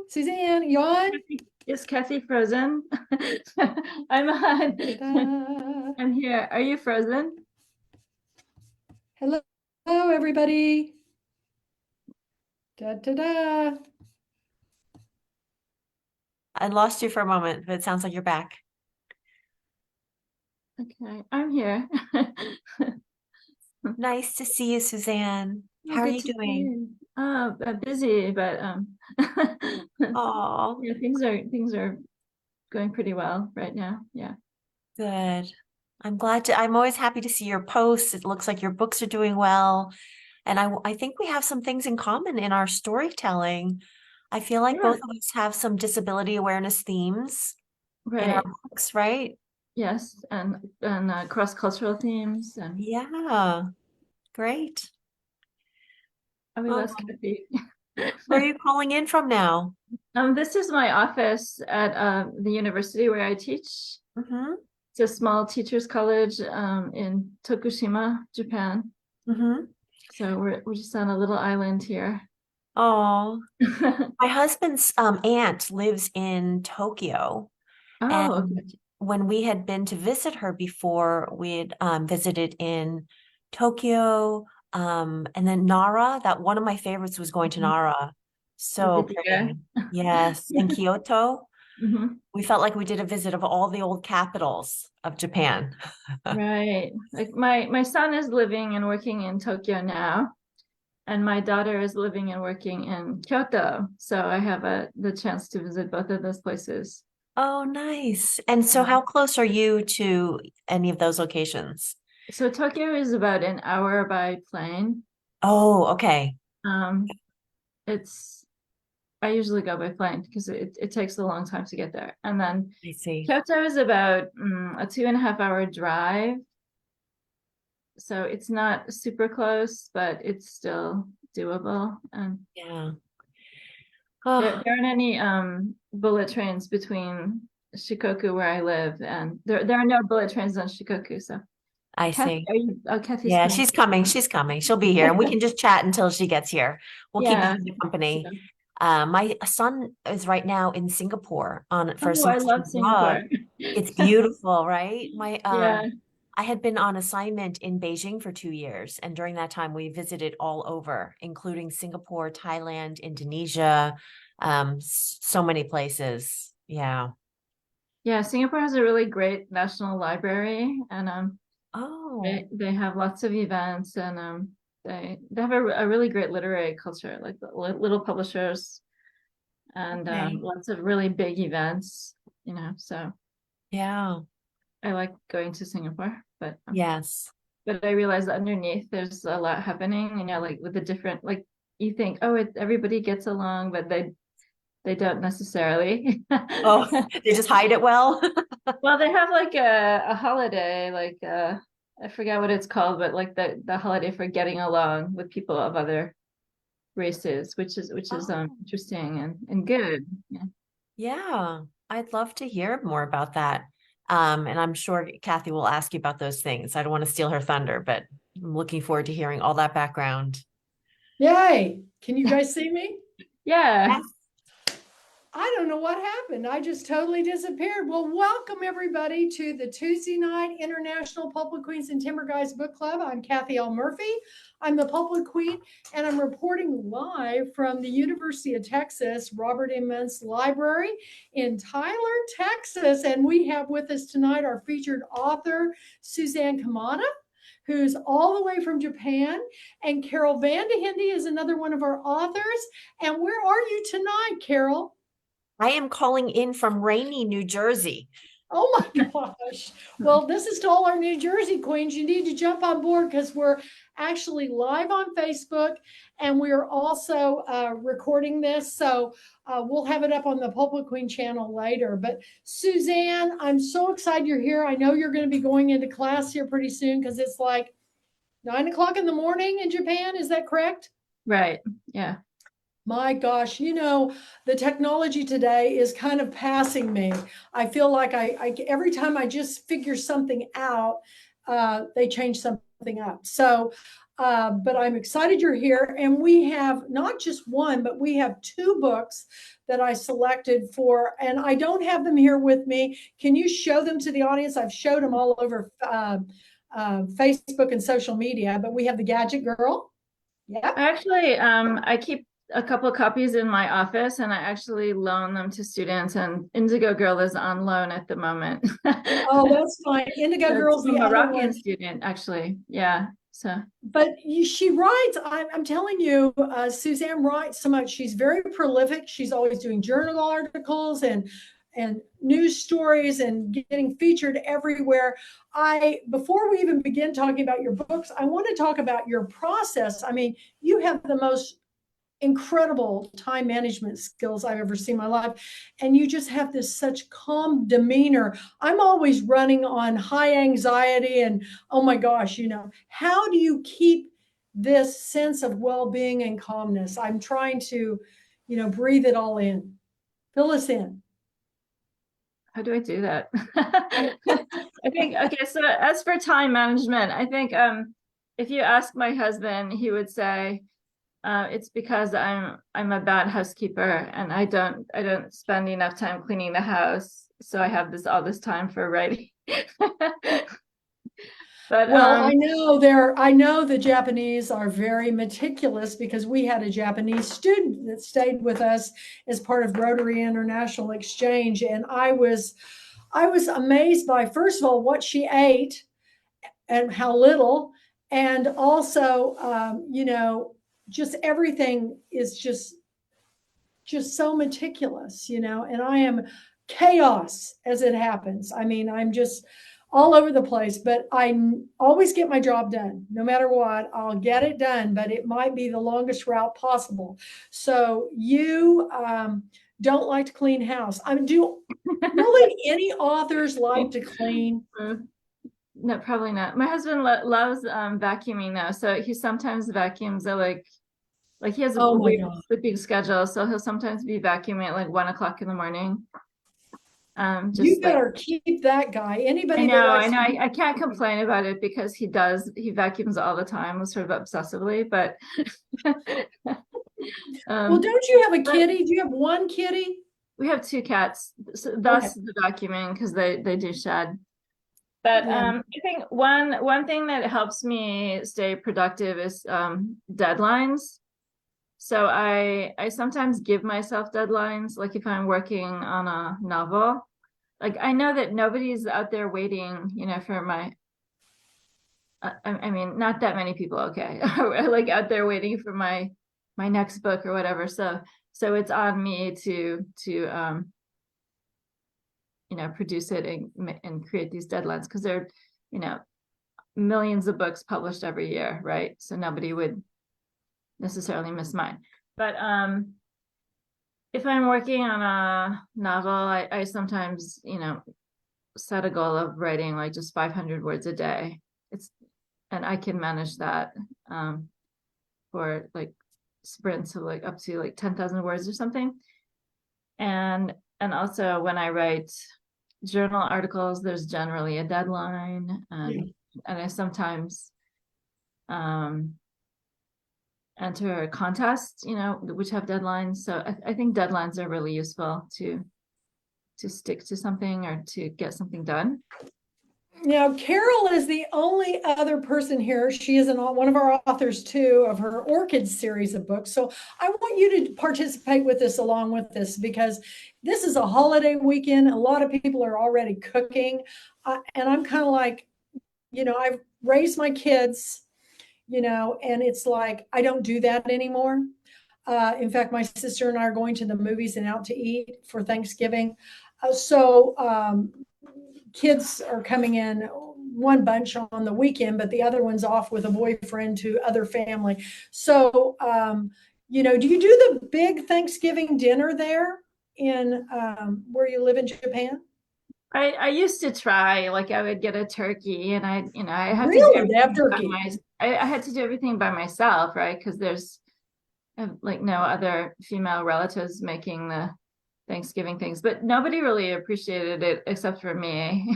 Suzanne, you on? Is Kathy frozen? I'm on. Da-da. I'm here. Are you frozen? Hello, everybody. Da da da. I lost you for a moment, but it sounds like you're back. Okay, I'm here. Nice to see you, Suzanne. Oh, How are good you to see doing? you. Busy, but Oh, yeah, things are going pretty well right now. Yeah. good. I'm always happy to see your posts. It looks like your books are doing well. And I think we have some things in common in our storytelling. I feel like Yeah, both of us have some disability awareness themes in our right. books, right? Yes, and cross-cultural themes and Yeah, great. we lost Oh, Kathy. where are you calling in from now? This is my office at the university where I teach. Mm-hmm. It's a small teachers college in Tokushima, Japan. Mm-hmm. So we're just on a little island here. Oh, my husband's aunt lives in Tokyo. Oh, And okay. when we had been to visit her before, we had visited in Tokyo, and then Nara. That one of my favorites was going to Mhm. Nara. Oh, So did you go? pretty. Yes, in Kyoto. Mhm. We felt like we did a visit of all the old capitals of Japan. Right. Like my son is living and working in Tokyo now, and my daughter is living and working in Kyoto. So I have the chance to visit both of those places. Oh, nice. And so Yeah. how close are you to any of those locations? So Tokyo is about an hour by plane. Oh, okay. Um, it's I usually go by plane because it takes a long time to get there. And then I see. Kyoto is about a 2.5 hour drive. So it's not super close, but it's still doable. And Yeah. there, Oh, there aren't any bullet trains between Shikoku where I live, and there are no bullet trains on Shikoku. So I Kathy, see. are you? Oh, Kathy's Yeah, coming. she's coming. She's coming. She'll be here, and we can just chat until she gets here. We'll keep each Yeah. other So, company. My son is right now in Singapore on for a oh, I semester love abroad. Singapore. It's beautiful, right? My Yeah. I had been on assignment in Beijing for 2 years, and during that time we visited all over, including Singapore, Thailand, Indonesia, so many places. Yeah. Yeah, Singapore has a really great national library, and Oh, they have lots of events, and they have a really great literary culture, like the little publishers, and okay. lots of really big events, So Yeah. I like going to Singapore, Yes. but I realize that underneath there's a lot happening, like with the different, like you think, oh, everybody gets along, but they don't necessarily. Oh, they just hide it well. Well, they have like a holiday, like I forget what it's called, but like the holiday for getting along with people of other races, which is Oh. interesting and good. Yeah. Yeah, I'd love to hear more about that. And I'm sure Kathy will ask you about those things. I don't want to steal her thunder, but I'm looking forward to hearing all that background. Yay. Can you guys see me? Yeah. Yes. I don't know what happened. I just totally disappeared. Well, welcome everybody to the Tuesday night International Public Queens and Timber Guys Book Club. I'm Kathy L. Murphy. I'm the Public Queen, and I'm reporting live from the University of Texas, Robert M. Muntz Library in Tyler, Texas. And we have with us tonight our featured author, Suzanne Kamata, who's all the way from Japan. And Carol Den Hende is another one of our authors. And where are you tonight, Carol? I am calling in from rainy New Jersey. Oh my gosh. Well, this is to all our New Jersey queens. You need to jump on board because we're actually live on Facebook and we're also recording this. So we'll have it up on the Public Queen channel later. But Suzanne, I'm so excited you're here. I know you're going to be going into class here pretty soon because it's like 9 o'clock in the morning in Japan. Is that correct? Right. Yeah. My gosh, the technology today is kind of passing me. I feel like I every time I just figure something out, they change something up. So But I'm excited you're here. And we have not just one, but we have two books that I selected for, and I don't have them here with me. Can you show them to the audience? I've showed them all over Facebook and social media, but we have The Gadget Girl. Yeah. Actually, I keep a couple copies in my office, and I actually loan them to students, and Indigo Girl is on loan at the moment. Oh, that's fine. Indigo Girl's a the other Moroccan one. student, actually. Yeah. So, but she writes, I'm telling you, Suzanne writes so much. She's very prolific. She's always doing journal articles and news stories and getting featured everywhere. Before we even begin talking about your books, I want to talk about your process. I mean, you have the most incredible time management skills I've ever seen in my life. And you just have this such calm demeanor. I'm always running on high anxiety and, oh my gosh, how do you keep this sense of well-being and calmness? I'm trying to, breathe it all in. Fill us in. how do I do that? I think, okay, so as for time management, I think if you ask my husband, he would say, it's because I'm a bad housekeeper, and I don't spend enough time cleaning the house, so I have all this time for writing. But well, I know the Japanese are very meticulous, because we had a Japanese student that stayed with us as part of Rotary International Exchange, and I was amazed by, first of all, what she ate and how little, and also just everything is just so meticulous, and I am chaos as it happens. I mean, I'm just all over the place, but I always get my job done. No matter what, I'll get it done, but it might be the longest route possible. So you don't like to clean house. Do really any authors like to clean? No, probably not. My husband loves vacuuming though, so he sometimes vacuums at like he has a weird sleeping schedule, so he'll sometimes be vacuuming at like 1 o'clock in the morning. You better keep that guy. Anybody I know. I can't complain about it, because he vacuums all the time, sort of obsessively. But well, don't you have a kitty? Do you have one kitty? We have two cats, so thus the vacuuming, because they do shed. But I think one thing that helps me stay productive is deadlines. So I sometimes give myself deadlines, like if I'm working on a novel. Like I know that nobody's out there waiting, for my. I mean, not that many people, okay, are like out there waiting for my next book or whatever. So it's on me to produce it and create these deadlines, because there are, millions of books published every year, right? So nobody would necessarily miss mine. But if I'm working on a novel, I sometimes, set a goal of writing like just 500 words a day. And I can manage that for like sprints of like up to like 10,000 words or something. And also when I write journal articles, there's generally a deadline, and I sometimes enter a contest, which have deadlines. So I think deadlines are really useful to stick to something or to get something done. Now, Carol is the only other person here. She is one of our authors too, of her Orchid series of books. So I want you to participate with us along with this, because this is a holiday weekend. A lot of people are already cooking. And I'm kind of like, I've raised my kids, and it's like, I don't do that anymore. In fact, my sister and I are going to the movies and out to eat for Thanksgiving. Kids are coming in one bunch on the weekend, but the other one's off with a boyfriend to other family. So, do you do the big Thanksgiving dinner there in where you live in Japan? I used to try, like I would get a turkey, and I had really? They have turkey. I had to do everything by myself, right? Because there's like no other female relatives making the Thanksgiving things, but nobody really appreciated it except for me.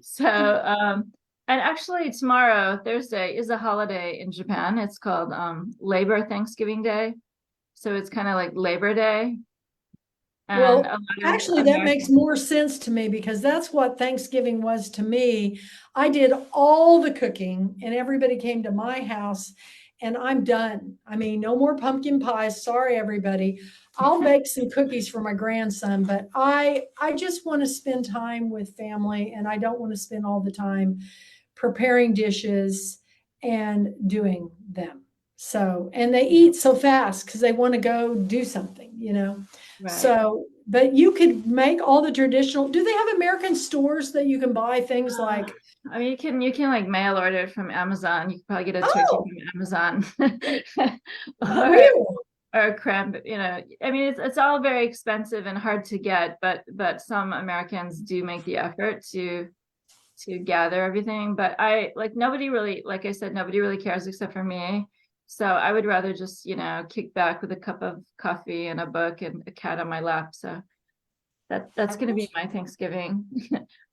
So And actually tomorrow, Thursday, is a holiday in Japan. It's called Labor Thanksgiving Day. So it's kind of like Labor Day. And Well, a lot of actually, that makes Americans, more sense to me because that's what Thanksgiving was to me. I did all the cooking and everybody came to my house and I'm done. I mean, no more pumpkin pies. Sorry, everybody. I'll bake some cookies for my grandson, but I just want to spend time with family and I don't want to spend all the time preparing dishes and doing them. So, and they eat so fast because they want to go do something, you know? right. So, but you could make all the traditional, do they have American stores that you can buy things like, I mean, you can like mail order it from Amazon. You can probably get a turkey oh, from Amazon, really? or a crab. You know, I mean, it's all very expensive and hard to get, but some Americans do make the effort to gather everything. But nobody really, like I said, nobody really cares except for me. So I would rather just, you know, kick back with a cup of coffee and a book and a cat on my lap. So that's going to be my Thanksgiving.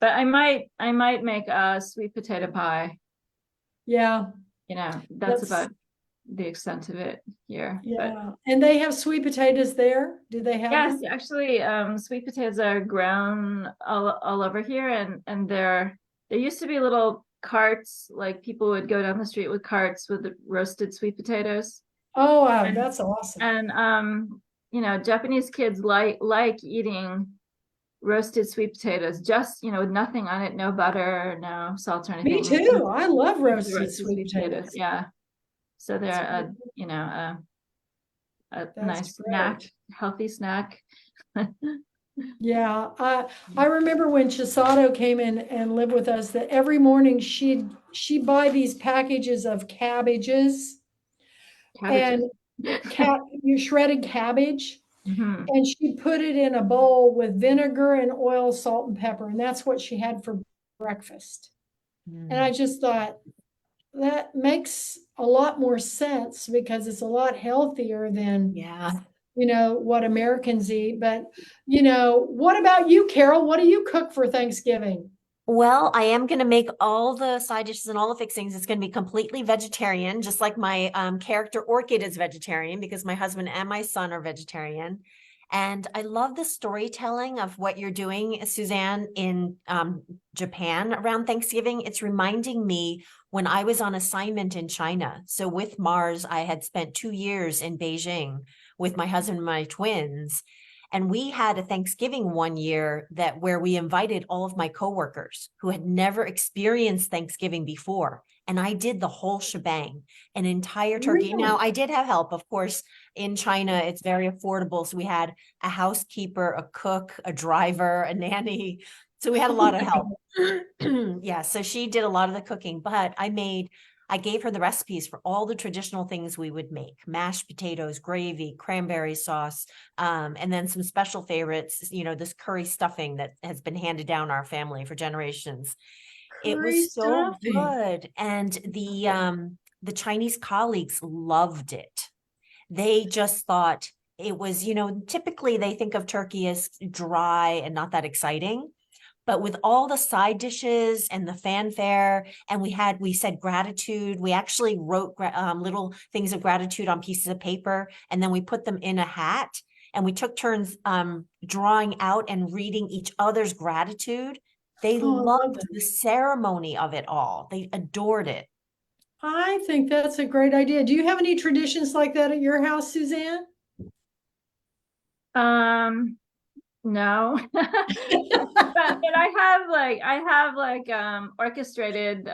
But I might make a sweet potato pie. Yeah, You know, that's that's, about the extent of it here. But yeah. And they have sweet potatoes there? Do they have yes, them? actually, sweet potatoes are grown all over here, and there used to be little carts, like people would go down the street with carts with the roasted sweet potatoes. Oh, wow, And that's awesome. and you know, Japanese kids like eating roasted sweet potatoes, just, you know, with nothing on it, no butter, no salt or Me anything. too. I love Just roasted sweet potatoes. yeah. So they're That's a, great. you know, a That's nice snack, great. healthy snack. Yeah, I remember when Chisato came in and lived with us that every morning she'd buy these packages of cabbages Cabbages. and you shredded cabbage Hmm. and she'd put it in a bowl with vinegar and oil, salt and pepper, and that's what she had for breakfast. And I just thought that makes a lot more sense because it's a lot healthier than Yeah. you know, what Americans eat. But, you know, what about you, Carol? What do you cook for Thanksgiving? Well, I am going to make all the side dishes and all the fixings. It's going to be completely vegetarian, just like my character Orchid is vegetarian because my husband and my son are vegetarian. And I love the storytelling of what you're doing, Suzanne, in Japan around Thanksgiving. It's reminding me when I was on assignment in China. So with Mars, I had spent 2 years in Beijing with my husband and my twins. And we had a Thanksgiving one year where we invited all of my coworkers who had never experienced Thanksgiving before. And I did the whole shebang, an entire turkey. Really? Now, I did have help. Of course, in China, it's very affordable. So we had a housekeeper, a cook, a driver, a nanny. So we had a lot of help. Yeah, so she did a lot of the cooking, but I gave her the recipes for all the traditional things we would make: mashed potatoes, gravy, cranberry sauce, and then some special favorites, you know, this curry stuffing that has been handed down our family for generations. It Curry was so stuffing. good. And the Chinese colleagues loved it. They just thought it was, you know, typically they think of turkey as dry and not that exciting. But with all the side dishes and the fanfare, and we said gratitude. We actually wrote little things of gratitude on pieces of paper, and then we put them in a hat. And we took turns drawing out and reading each other's gratitude. They Oh, I love loved that. the ceremony of it all. They adored it. I think that's a great idea. Do you have any traditions like that at your house, Suzanne? No. But I have orchestrated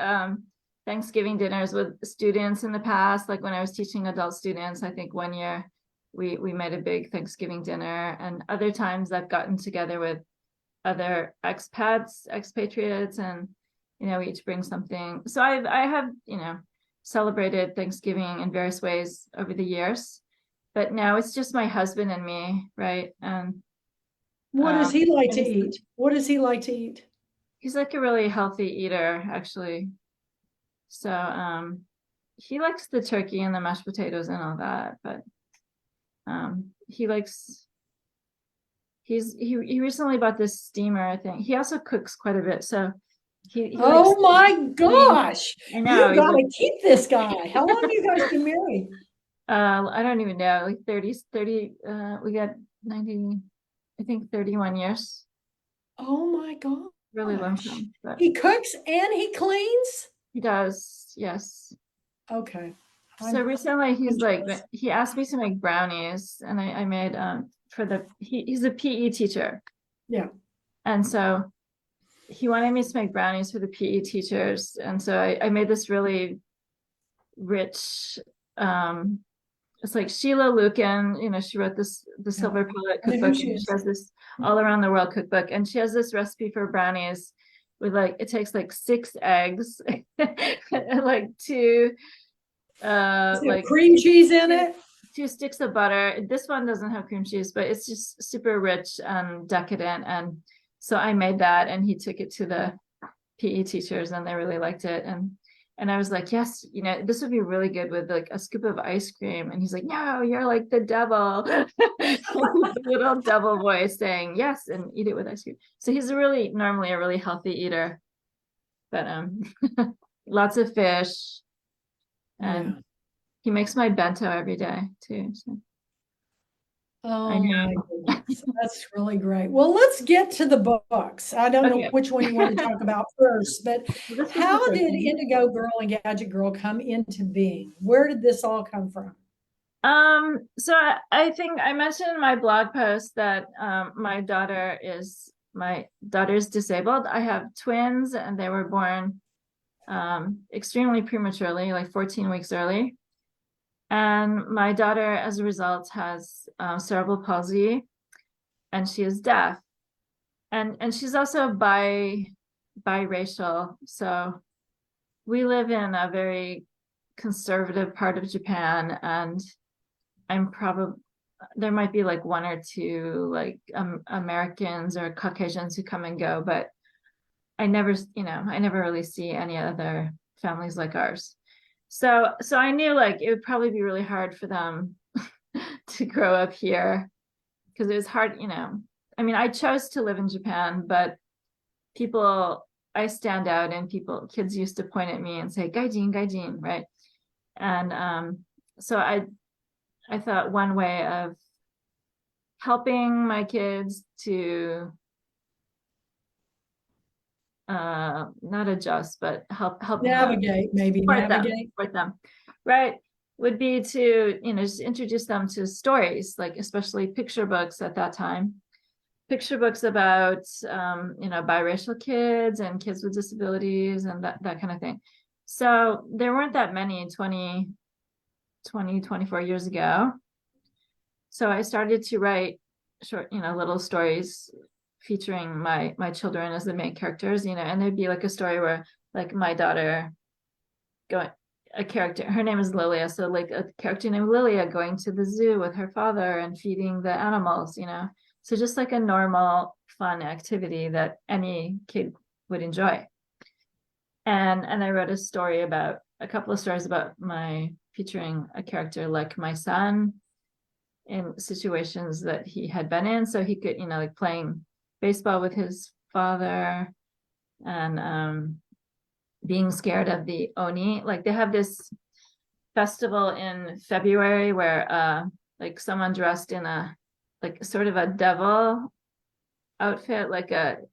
Thanksgiving dinners with students in the past. Like when I was teaching adult students, I think one year we made a big Thanksgiving dinner, and other times I've gotten together with other expatriates, and you know, we each bring something. So I have, you know, celebrated Thanksgiving in various ways over the years, but now it's just my husband and me, right? And What does he like and to eat? What does he like to eat? he's like a really healthy eater, actually. So he likes the turkey and the mashed potatoes and all that, but he likes he recently bought this steamer thing. He also cooks quite a bit, so He likes. Oh my I mean, gosh. I know. You got to keep this guy. How long have you guys been married? I don't even know, like 30, we got 90, I think 31 years, Oh my really long gosh. time, but He cooks and he cleans? he does, yes. Okay. So I'm recently he's like, jealous. he asked me to make brownies, and I made, he's a PE teacher. Yeah. And so he wanted me to make brownies for the PE teachers. And so I made this really rich, it's like Sheila Lucan, she wrote the Silver Pellet I know who cookbook, she and she is. has this all around the world cookbook, and she has this recipe for brownies with like, it takes like 6 eggs and like two, Is there like cream cheese in it? 2 sticks of butter. This one doesn't have cream cheese, but it's just super rich and decadent. And so I made that, and he took it to the PE teachers, and they really liked it. And I was like, yes, this would be really good with like a scoop of ice cream. And he's like, no, you're like the devil. The little devil voice saying yes, and eat it with ice cream. So he's normally a really healthy eater, but lots of fish, and Yeah. he makes my bento every day too. So I Oh know. my goodness. That's really great. Well, let's get to the books. I don't know Okay. which one you want to talk about first, but Well, this was the how first did one. Indigo Girl and Gadget Girl come into being? Where did this all come from? So I think I mentioned in my blog post that my daughter's disabled. I have twins, and they were born extremely prematurely, like 14 weeks early. And my daughter, as a result, has cerebral palsy, and she is deaf. And she's also biracial. So we live in a very conservative part of Japan, and there might be like 1 or 2 like Americans or Caucasians who come and go, but I never really see any other families like ours. So I knew like it would probably be really hard for them to grow up here, because it was hard. I mean, I chose to live in Japan, but I stand out, and kids used to point at me and say, "Gaijin, Gaijin," right? And so I thought one way of helping my kids to not adjust, but help Navigate, maybe navigate. support them, right, would be to just introduce them to stories, like especially picture books at that time, picture books about biracial kids and kids with disabilities and that kind of thing. So there weren't that many 24 years ago. So I started to write short, little stories featuring my children as the main characters, and there'd be like a story where like my daughter her name is Lilia. So like a character named Lilia going to the zoo with her father and feeding the animals, So just like a normal fun activity that any kid would enjoy. And I wrote a couple of stories about featuring a character like my son in situations that he had been in, so he could like playing baseball with his father, and being scared of the oni. Like they have this festival in February where like someone dressed in a like sort of a devil outfit, like an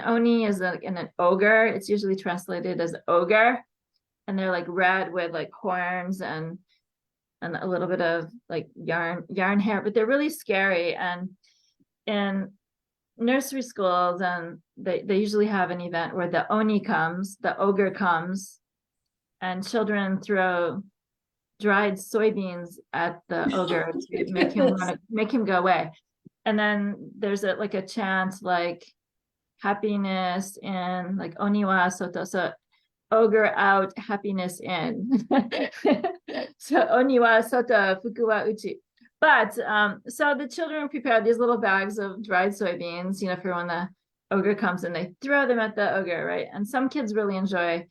oni is like an ogre. It's usually translated as ogre, and they're like red with like horns and a little bit of like yarn hair, but they're really scary. And in nursery schools, and they usually have an event where the ogre comes, and children throw dried soybeans at the ogre to make him go away. And then there's a chant like happiness in, like oniwa soto, so ogre out, happiness in. So oniwa soto, fuku wa uchi. But so the children prepare these little bags of dried soybeans, for when the ogre comes, and they throw them at the ogre, right? And some kids really enjoy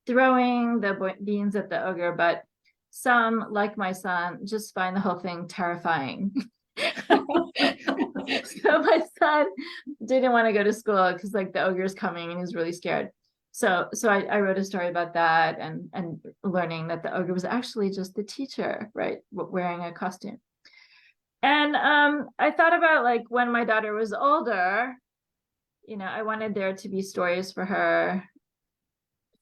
throwing the beans at the ogre, but some, like my son, just find the whole thing terrifying. So my son didn't want to go to school because like the ogre's coming and he's really scared. I wrote a story about that, and learning that the ogre was actually just the teacher, right, wearing a costume. And I thought about, like, when my daughter was older, I wanted there to be stories for her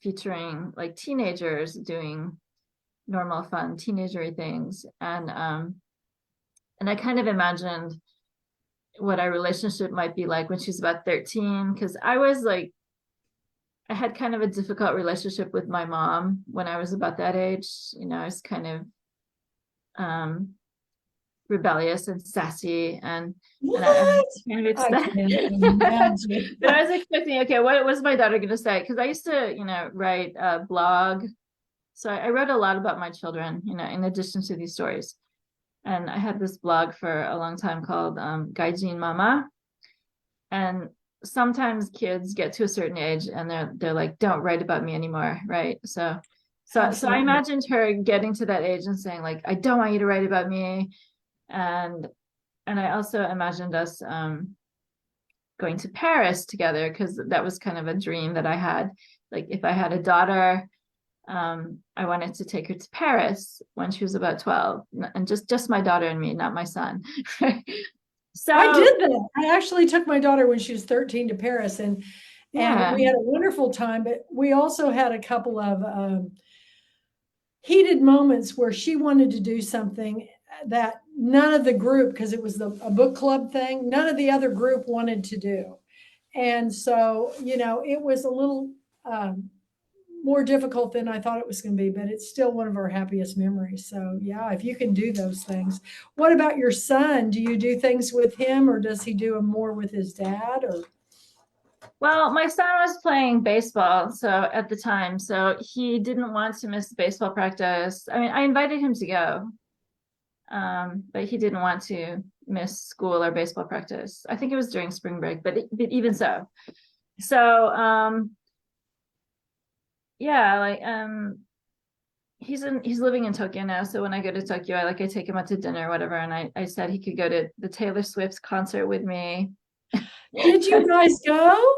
featuring like teenagers doing normal, fun, teenagery things. And I kind of imagined what our relationship might be like when she's about 13, because I had kind of a difficult relationship with my mom when I was about that age. I was kind of rebellious and sassy, and I was kind of I expect- can't imagine. but I was expecting, okay, what was my daughter going to say? Because I used to, write a blog. So I wrote a lot about my children, in addition to these stories. And I had this blog for a long time called Gaijin Mama. And sometimes kids get to a certain age and they're like, don't write about me anymore, right? So I Absolutely. imagined her getting to that age and saying, like, I don't want you to write about me. And I also imagined us going to Paris together, because that was kind of a dream that I had. Like, if I had a daughter, I wanted to take her to Paris when she was about 12, and just my daughter and me, not my son. So I did that. I actually took my daughter when she was 13 to Paris, and yeah. we had a wonderful time, but we also had a couple of heated moments where she wanted to do something that none of the group, because it was a book club thing, none of the other group wanted to do. And so, it was a little more difficult than I thought it was going to be, but it's still one of our happiest memories. So, yeah, if you can do those things. What about your son? Do you do things with him, or does he do them more with his dad? Or Well, my son was playing baseball at the time, so he didn't want to miss baseball practice. I mean, I invited him to go, but he didn't want to miss school or baseball practice. I think it was during spring break, but even so. Yeah, like he's living in Tokyo now, so when I go to Tokyo, I take him out to dinner or whatever, and I said he could go to the Taylor Swift concert with me. did you guys go?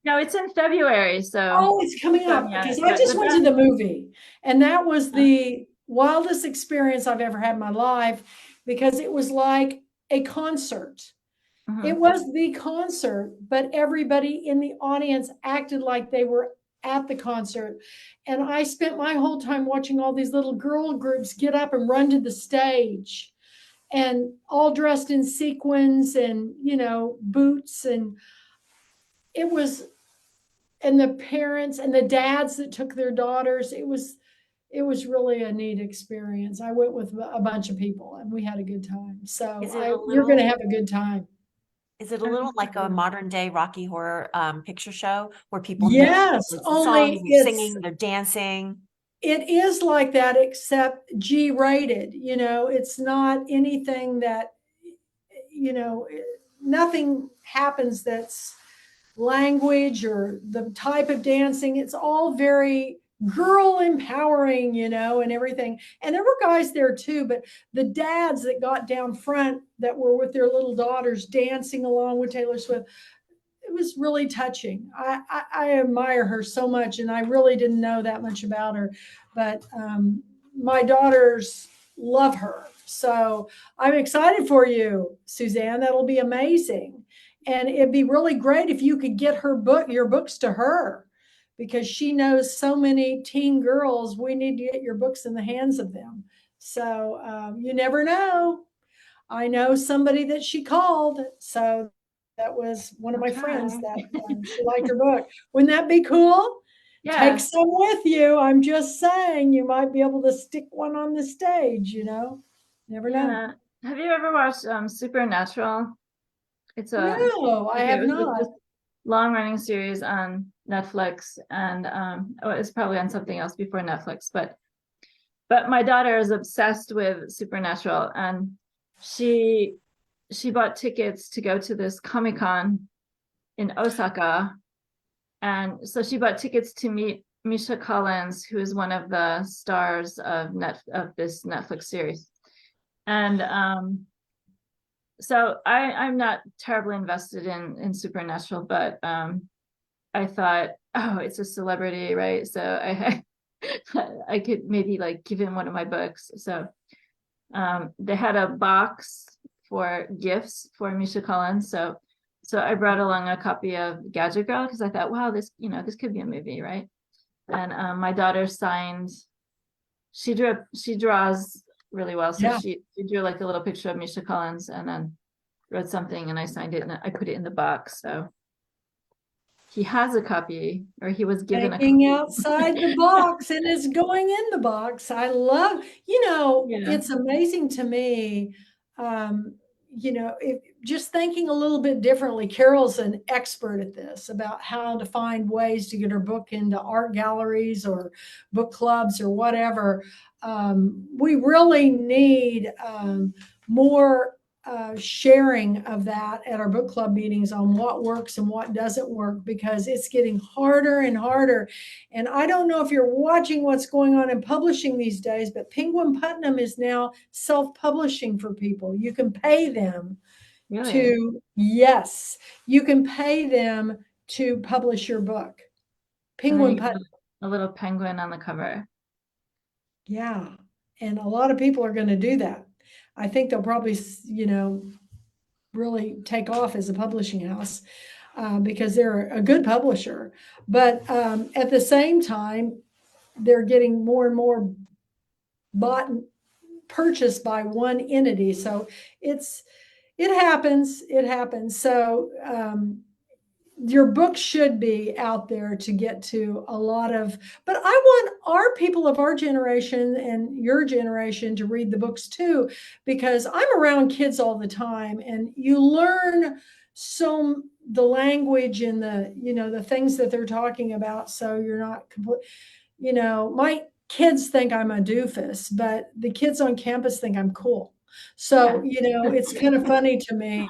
No, it's in February, so Oh, it's coming up, because I just went to the movie, and that was the wildest experience I've ever had in my life, because it was like a concert. It was the concert, but everybody in the audience acted like they were at the concert. And I spent my whole time watching all these little girl groups get up and run to the stage, and all dressed in sequins and, boots. And it was, and the parents and the dads that took their daughters, it was really a neat experience. I went with a bunch of people and we had a good time. So you're going to have a good time. Is it a little like a modern day Rocky Horror Picture Show where people Yes, only songs, they're singing, they're dancing? It is like that, except G-rated. It's not anything that, nothing happens that's language or the type of dancing. It's all very girl empowering, and everything. And there were guys there too, but the dads that got down front that were with their little daughters dancing along with Taylor Swift, it was really touching. I admire her so much, and I really didn't know that much about her, but my daughters love her. So I'm excited for you, Suzanne. That'll be amazing. And it'd be really great if you could get your books to her, because she knows so many teen girls. We need to get your books in the hands of them. So you never know. I know somebody that she called. So that was one of my friends that she liked her book. Wouldn't that be cool? Yeah. Take some with you. I'm just saying, you might be able to stick one on the stage, Never know. Have you ever watched Supernatural? No, I have not. This long-running series on Netflix, and it's probably on something else before Netflix, but my daughter is obsessed with Supernatural, and she bought tickets to go to this Comic-Con in Osaka. And so she bought tickets to meet Misha Collins, who is one of the stars of this Netflix series. And so I'm not terribly invested in Supernatural, but I thought oh, it's a celebrity, right? So I could maybe like give him one of my books. So they had a box for gifts for Misha Collins. So I brought along a copy of Gadget Girl because I thought, wow, this, this could be a movie, right? And my daughter signed, she draws really well. So Yeah. she drew like a little picture of Misha Collins and then wrote something and I signed it and I put it in the box. So he has a copy, or he was given a Thinking copy. outside the box and it's going in the box. I love, Yeah. it's amazing to me. Just thinking a little bit differently. Carol's an expert at this about how to find ways to get her book into art galleries or book clubs or whatever. We really need more sharing of that at our book club meetings on what works and what doesn't work, because it's getting harder and harder. And I don't know if you're watching what's going on in publishing these days, but Penguin Putnam is now self-publishing for people. You can pay them Really? yes, you can pay them to publish your book. And then Penguin you have Putnam. a little penguin on the cover. Yeah. And a lot of people are going to do that. I think they'll probably, really take off as a publishing house because they're a good publisher. But at the same time, they're getting more and more bought and purchased by one entity. So it happens. It happens. So your book should be out there to get to a lot of, but I want our people of our generation and your generation to read the books too, because I'm around kids all the time and you learn the language and the things that they're talking about. So you're not complete, my kids think I'm a doofus, but the kids on campus think I'm cool. So, it's kind of funny to me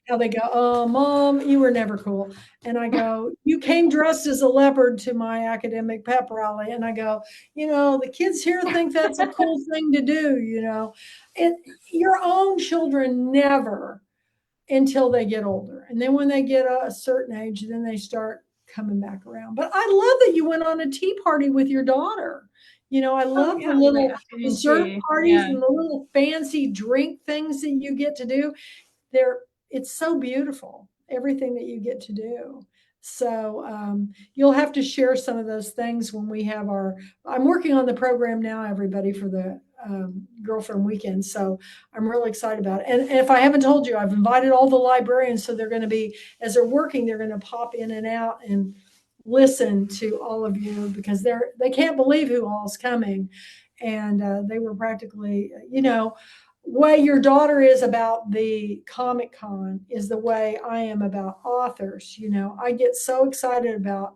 how they go, "Oh, Mom, you were never cool." And I go, "You came dressed as a leopard to my academic pep rally." And I go, "The kids here think that's a cool thing to do, your own children never until they get older. And then when they get a certain age, then they start coming back around. But I love that you went on a tea party with your daughter. I love yeah, the like little afternoon dessert tea. parties Yeah. and the little fancy drink things that you get to do. It's so beautiful, everything that you get to do. So you'll have to share some of those things when we have I'm working on the program now, everybody, for the girlfriend weekend. So I'm really excited about it. And if I haven't told you, I've invited all the librarians. So they're going to be, as they're working, they're going to pop in and out and listen to all of you, because they can't believe who all's coming. And they were practically, way your daughter is about the Comic Con is the way I am about authors. I get so excited about,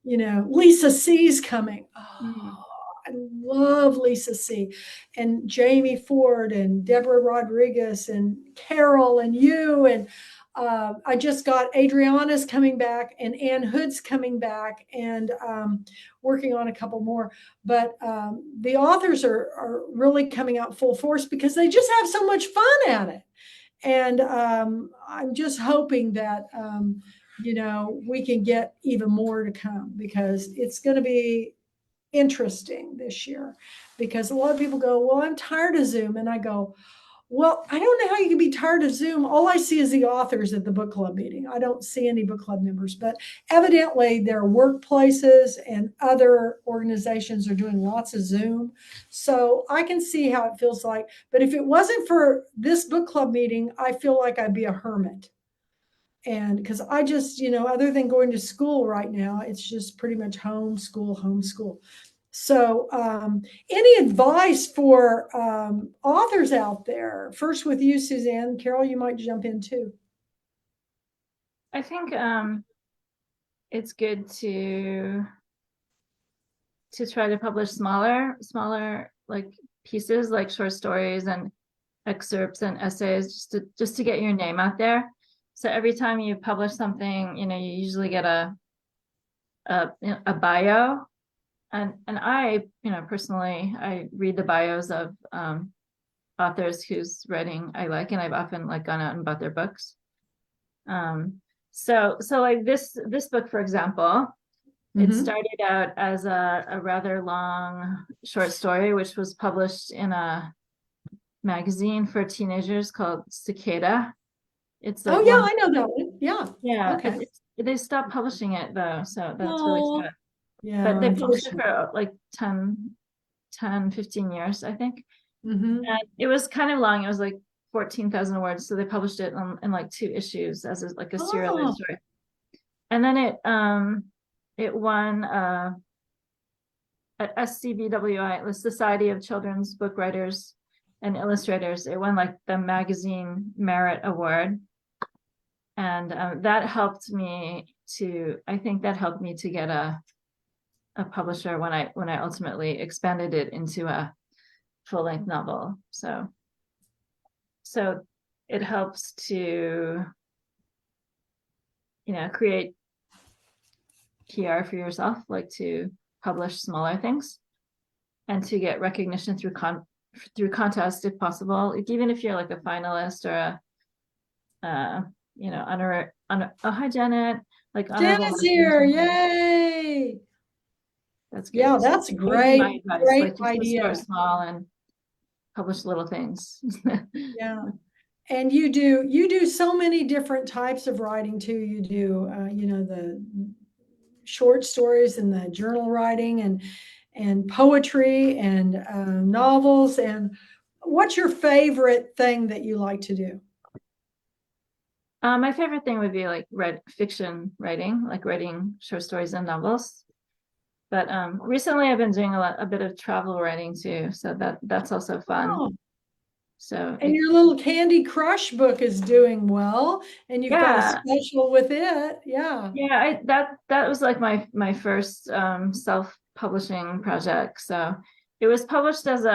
Lisa C's coming. Mm. Oh, I love Lisa C. And Jamie Ford and Deborah Rodriguez and Carol and you. And I just got Adriana's coming back and Ann Hood's coming back, and working on a couple more. But the authors are really coming out full force because they just have so much fun at it. And I'm just hoping that, we can get even more to come, because it's going to be interesting this year. Because a lot of people go, "Well, I'm tired of Zoom." And I go, "Well, I don't know how you can be tired of Zoom. All I see is the authors at the book club meeting. I don't see any book club members, but evidently their workplaces and other organizations are doing lots of Zoom. So I can see how it feels like. But if it wasn't for this book club meeting, I feel like I'd be a hermit. And because I just, other than going to school right now, it's just pretty much homeschool, homeschool. So, any advice for authors out there? First with you, Suzanne. Carol, you might jump in too. I think it's good to try to publish smaller like pieces, like short stories and excerpts and essays, just to get your name out there. So every time you publish something, you usually get a bio. And I, personally, I read the bios of authors whose writing I like, and I've often gone out and bought their books. So like this book, for example, It Mhm. started out as a rather long short story, which was published in a magazine for teenagers called Cicada. It's Oh like yeah, one, I know that one. Yeah. yeah, Okay. they stopped publishing it though, so that's really Oh, sad. yeah, But they published it unfortunately. for like 15 years, I think. Hmm. And it was kind of long. It was like 14,000 words. So they published it in like 2 issues as like a serialized Oh, story. And then it won at SCBWI, the Society of Children's Book Writers and Illustrators. It won like the Magazine Merit Award. And I think that helped me to get a publisher when I ultimately expanded it into a full-length novel. So it helps to, create PR for yourself, like to publish smaller things and to get recognition through contest if possible. Like, even if you're like a finalist or hi Janet, like honorable Jenna's mention or here. something. Yay. That's Yeah, good. So that's that would be my great. advice, Great like just to start idea. small and publish little things. Yeah. And you do so many different types of writing too. You do the short stories and the journal writing and poetry and novels. And what's your favorite thing that you like to do? My favorite thing would be like fiction writing, like writing short stories and novels. But recently I've been doing a bit of travel writing too, so that's also fun. Oh, So and your little Candy Crush book is doing well, and you've got a yeah, special with it. Yeah. yeah, that was like my first self-publishing project. So it was published as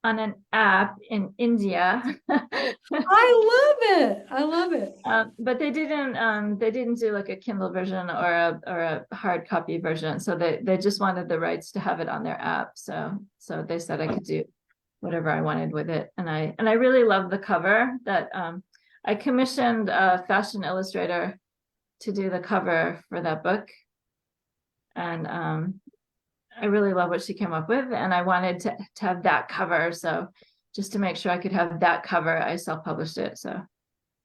on an app in India. I love it. I love it. But they didn't do like a Kindle version or a hard copy version. So they just wanted the rights to have it on their app. So they said I could do whatever I wanted with it. And I really love the cover that I commissioned a fashion illustrator to do the cover for that book. And I really love what she came up with, and I wanted to have that cover. So just to make sure I could have that cover, I self-published it. So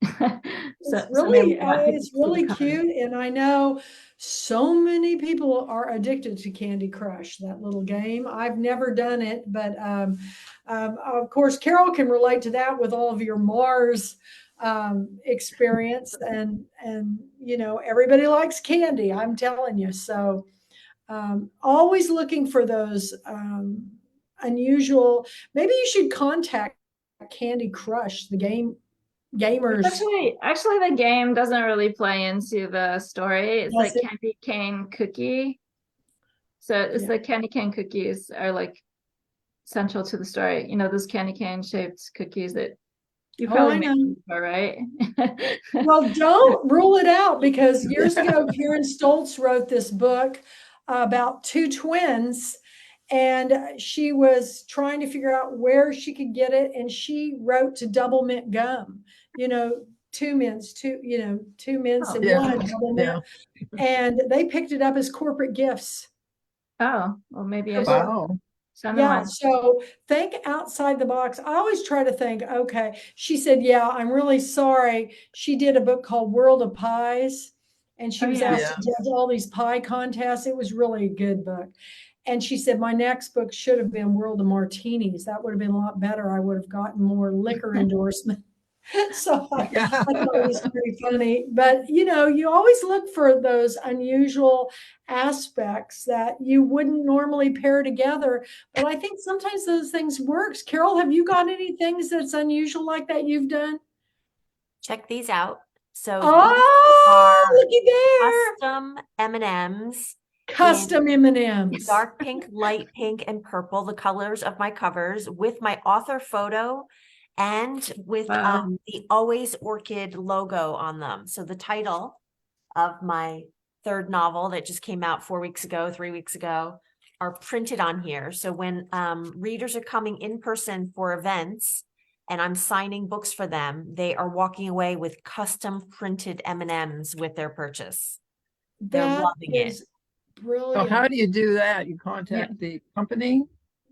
It's maybe really, I want people it's to see the really cover. cute, and I know so many people are addicted to Candy Crush, that little game. I've never done it, but of course, Carol can relate to that with all of your Mars experience, and everybody likes candy. I'm telling you. So always looking for those unusual. Maybe you should contact Candy Crush, the It's gamers. actually the game doesn't really play into the story. It's Does like it? candy cane cookie. So it's Yeah. the candy cane cookies are like central to the story. You know, those candy cane shaped cookies that you Oh, probably I made know. before, right? Well, don't rule it out, because years ago, Karen Stoltz wrote this book about two twins, and she was trying to figure out where she could get it. And she wrote to Double Mint Gum, two mints, two mints Oh, and Yeah, one double mint. yeah. And they picked it up as corporate gifts. oh, well, maybe I for should their Wow. send them Yeah, one. so think outside the box. I always try to think, okay. She said, yeah, I'm really sorry. She did a book called World of Pies, and she Oh, was yeah. asked Yeah. to judge all these pie contests. It was really a good book. And she said, my next book should have been World of Martinis. That would have been a lot better. I would have gotten more liquor endorsement. So I Yeah. thought it was pretty funny. But you always look for those unusual aspects that you wouldn't normally pair together. But I think sometimes those things works. Carol, have you got any things that's unusual like that you've done? Check these out. So these Oh, are looky there. custom M&Ms in Custom M&Ms. dark pink, light pink, and purple, the colors of my covers, with my author photo and with Wow. the Always Orchid logo on them. So the title of my third novel that just came out 3 weeks ago, are printed on here. So when readers are coming in person for events and I'm signing books for them, they are walking away with custom printed M&Ms with their purchase. They're That loving it. is So brilliant. how do you do that? You contact the company?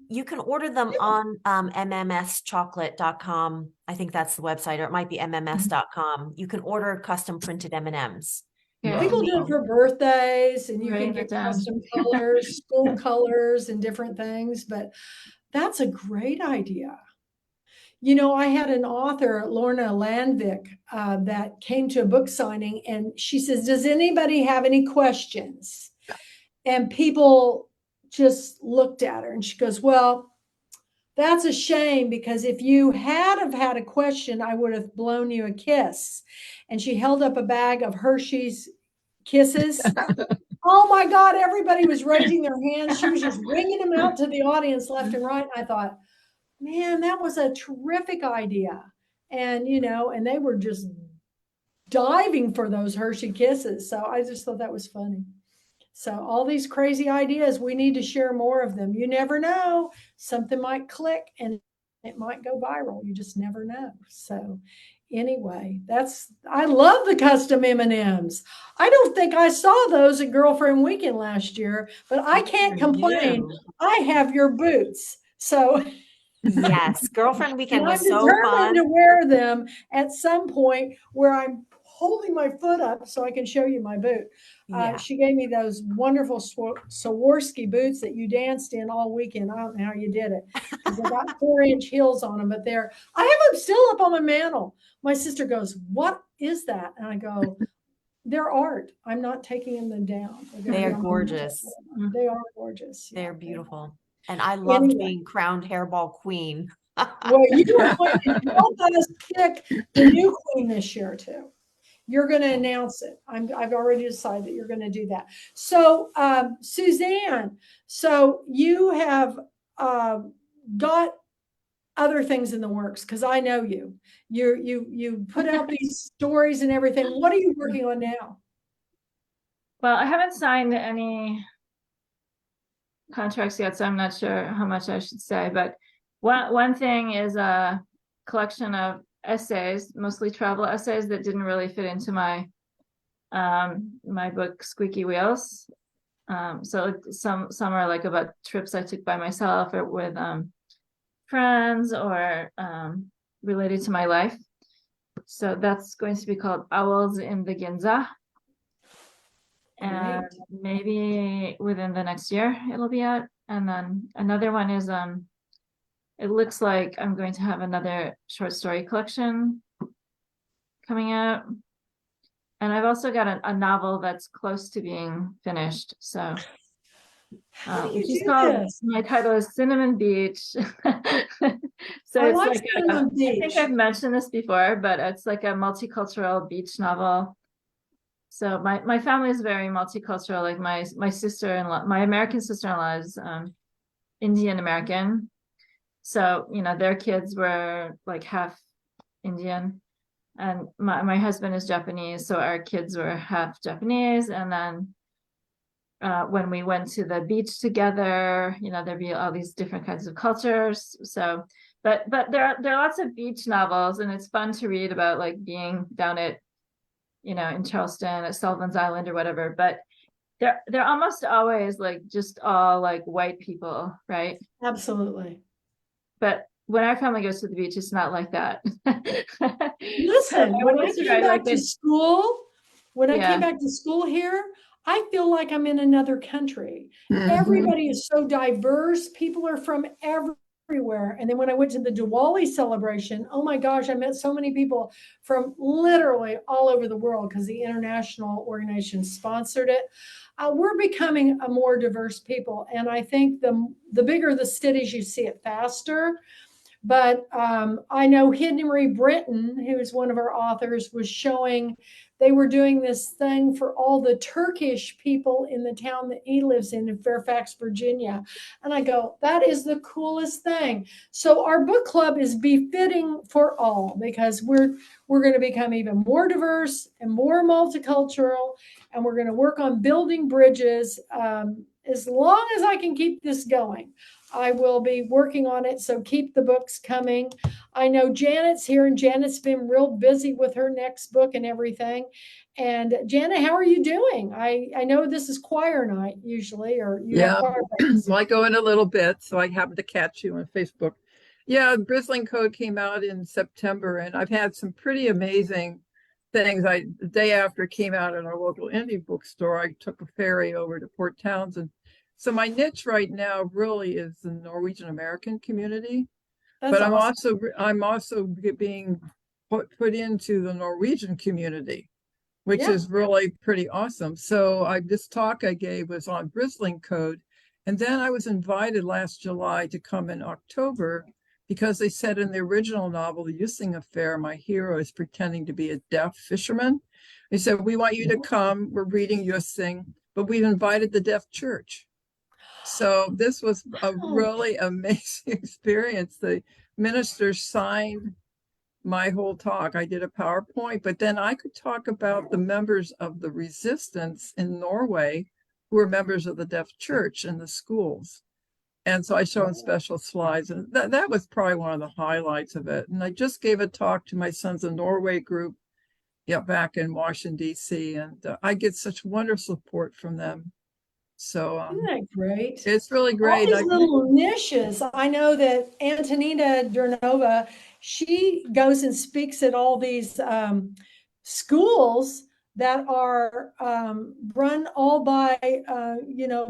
You can order them on mmschocolate.com. I think that's the website, or it might be mms.com. You can order custom printed M&Ms. Okay. People do it for birthdays, and you can Writing get it down. custom colors, school colors, and different things. But that's a great idea. You know, I had an author, Lorna Landvik, that came to a book signing, and she says, "Does anybody have any questions?" And people just looked at her, and she goes, "Well, that's a shame, because if you have had a question, I would have blown you a kiss." And she held up a bag of Hershey's Kisses. Oh my God, everybody was raising their hands. She was just ringing them out to the audience left and right. And I thought, man, that was a terrific idea. And, you know, and they were just diving for those Hershey Kisses. So I just thought that was funny. So all these crazy ideas, we need to share more of them. You never know, something might click and it might go viral. You just never know. So anyway, I love the custom M&Ms. I don't think I saw those at Girlfriend Weekend last year, but I can't complain. I have your boots. So Yes, Girlfriend Weekend and I'm was so determined fun. to wear them at some point where I'm holding my foot up so I can show you my boot. Yeah. She gave me those wonderful Swarovski boots that you danced in all weekend. I don't know how you did it, because they got 4-inch heels on them, but I have them still up on my mantle. My sister goes, "What is that?" And I go, "They're art. I'm not taking them down. They are gorgeous. They are gorgeous. They're beautiful. And I loved Anyway. being crowned hairball queen. Well, you were going to help us pick the new queen this year too. You're going to announce it. I've already decided that you're going to do that. So, Suzanne, so you have got other things in the works, because I know you. You put out these stories and everything. What are you working on now? Well, I haven't signed any contracts yet, so I'm not sure how much I should say. But one thing is a collection of essays, mostly travel essays that didn't really fit into my my book Squeaky Wheels. So some are like about trips I took by myself or with friends, or related to my life. So that's going to be called Owls in the Ginza. And maybe within the next year it'll be out. And then another one is it looks like I'm going to have another short story collection coming out. And I've also got a novel that's close to being finished. So which is called, my title is Cinnamon Beach. So it's like I think I've mentioned this before, but it's like a multicultural beach novel. So my family is very multicultural. Like my sister-in-law, my American sister-in-law is Indian American. So, you know, their kids were like half Indian, and my husband is Japanese. So our kids were half Japanese. And then when we went to the beach together, you know, there'd be all these different kinds of cultures. So, but there are lots of beach novels, and it's fun to read about like being down at, you know, in Charleston at Sullivan's Island or whatever. But they're almost always like just all like white people, right? Absolutely. But when our family goes to the beach, it's not like that. Listen, when I came back to school, I came back to school here, I feel like I'm in another country. Everybody is so diverse. People are from everywhere. And then when I went to the Diwali celebration, oh my gosh, I met so many people from literally all over the world, because the international organization sponsored it. We're becoming a more diverse people. And I think the bigger the cities, you see it faster. But I know Henry Britton, who is one of our authors, was showing they were doing this thing for all the Turkish people in the town that he lives in Fairfax, Virginia. And I go, that is the coolest thing. So our book club is befitting for all, because we're going to become even more diverse and more multicultural, and we're going to work on building bridges. As long as I can keep this going, I will be working on it. So keep the books coming. I know Janet's here, and Janet's been real busy with her next book and everything. And Janet, how are you doing? I know this is choir night usually, or you have Yeah, choir practice. so I go in a little bit, so I happened to catch you on Facebook. Yeah, Bristling Code came out in September, and I've had some pretty amazing things. The day after it came out in our local indie bookstore, I took a ferry over to Port Townsend. So my niche right now really is the Norwegian American community, That's but awesome. I'm also being put into the Norwegian community, which Yeah. is really pretty awesome. So this talk I gave was on Bristling Code. And then I was invited last July to come in October because they said in the original novel, The Using Affair, my hero is pretending to be a deaf fisherman. They said, we want you to come. We're reading Using, but we've invited the deaf church. So this was a Oh, really amazing experience. The minister signed my whole talk. I did a PowerPoint, but then I could talk about the members of the resistance in Norway who were members of the deaf church in the schools. And so I showed special slides, and that was probably one of the highlights of it. And I just gave a talk to my Sons of Norway group, back in Washington, D.C., and I get such wonderful support from them. So isn't that great? it's really All great. these little niches. I know that Antonina Dernova, she goes and speaks at all these schools that are run all by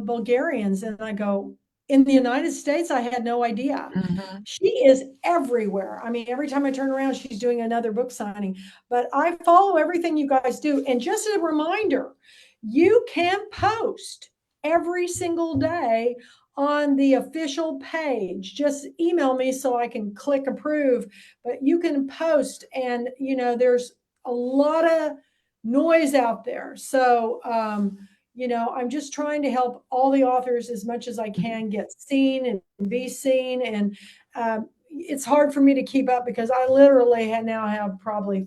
Bulgarians, and I go, in the United States, I had no idea. Mhm. She is everywhere. I mean, every time I turn around, she's doing another book signing. But I follow everything you guys do. And just a reminder, you can post every single day on the official page. Just email me so I can click approve, but you can post, and there's a lot of noise out there. So I'm just trying to help all the authors as much as I can get seen and be seen. And it's hard for me to keep up because I literally now have probably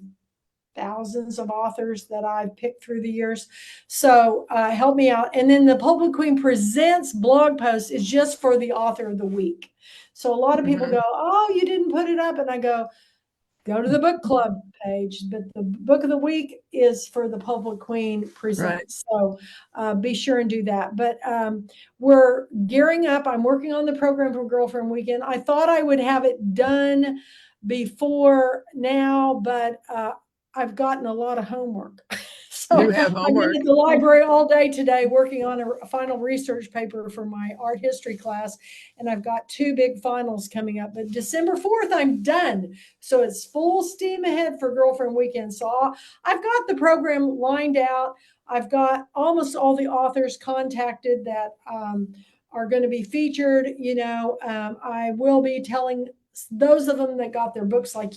thousands of authors that I've picked through the years. So help me out. And then the Public Queen Presents blog post is just for the author of the week. So a lot of people go, oh, you didn't put it up. And I go to the book club page. But the book of the week is for the Public Queen Presents. Right. So be sure and do that. But we're gearing up. I'm working on the program for Girlfriend Weekend. I thought I would have it done before now, but I've gotten a lot of homework. So You have I've been homework. at the library all day today working on a final research paper for my art history class. And I've got 2 big finals coming up. But December 4th, I'm done. So it's full steam ahead for Girlfriend Weekend. So I've got the program lined out. I've got almost all the authors contacted that are going to be featured. I will be telling those of them that got their books like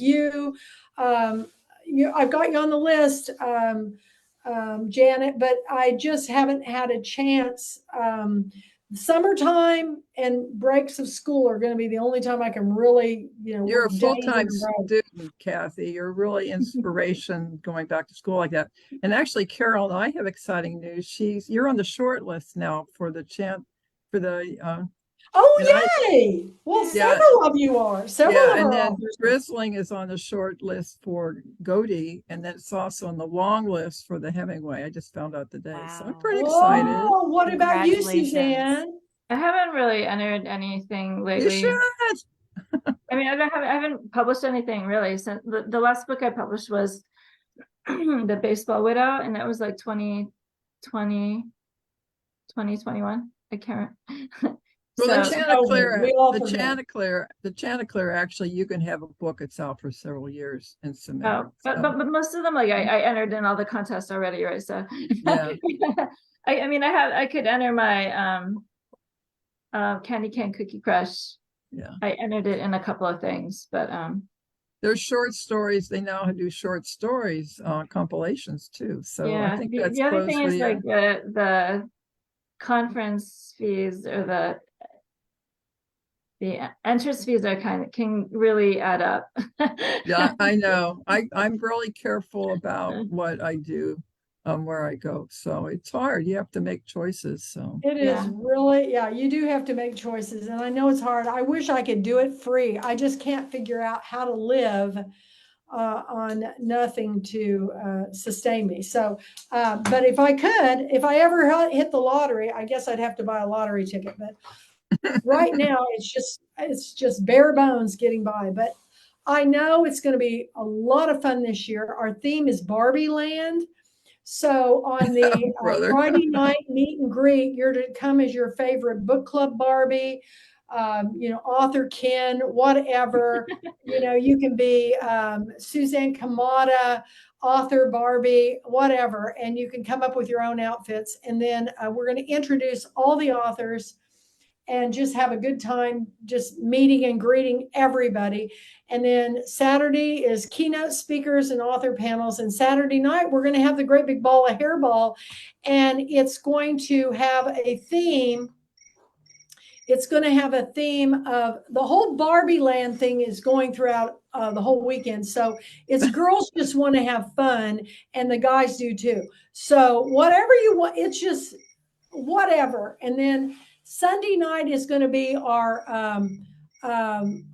I've got you on the list, Janet, but I just haven't had a chance. Summertime and breaks of school are going to be the only time I can really, You're a work days in full-time a row. student, Kathy. You're really inspiration going back to school like that. And actually, Carol and I have exciting news. You're on the short list now for the Oh, yay! Well, yeah, several of you are. Several of and our then authors. Bristling is on the short list for Godey, and then it's also on the long list for the Hemingway. I just found out today. So I'm Wow. pretty excited. Oh, what about you, Congratulations. Suzanne? I haven't really entered anything You lately. should. I mean, I haven't published anything really since the last book I published was The Baseball Widow, and that was like 2020, 2021. I can't. Well, So, the Chanticleer, actually, you can have a book that's out for several years and submit it. but most of them, like I entered in all the contests already, right? So, yeah. I could enter my Candy Cane Cookie Crush. Yeah. I entered it in a couple of things, but there's short stories. They now do short stories compilations too. So yeah, I think that's the other close thing for is you. like the conference fees or the entrance fees are can really add up. Yeah, I know. I'm really careful about what I do. where I go. So it's hard. You have to make choices. So It Yeah. is really, yeah, you do have to make choices. And I know it's hard. I wish I could do it free. I just can't figure out how to live on nothing to sustain me. So, but if I could, if I ever hit the lottery, I guess I'd have to buy a lottery ticket. But right now, it's just bare bones getting by. But I know it's going to be a lot of fun this year. Our theme is Barbie Land. So on the brother. Friday night meet and greet, you're to come as your favorite book club Barbie, author Ken, whatever. You can be Suzanne Kamata, author Barbie, whatever, and you can come up with your own outfits. And then we're going to introduce all the authors and just have a good time just meeting and greeting everybody. And then Saturday is keynote speakers and author panels. And Saturday night, we're going to have the great big ball of hairball. And it's going to have a theme. It's going to have a theme of the whole Barbie Land thing is going throughout the whole weekend. So it's girls just want to have fun and the guys do too. So whatever you want, it's just whatever. And then Sunday night is going to be our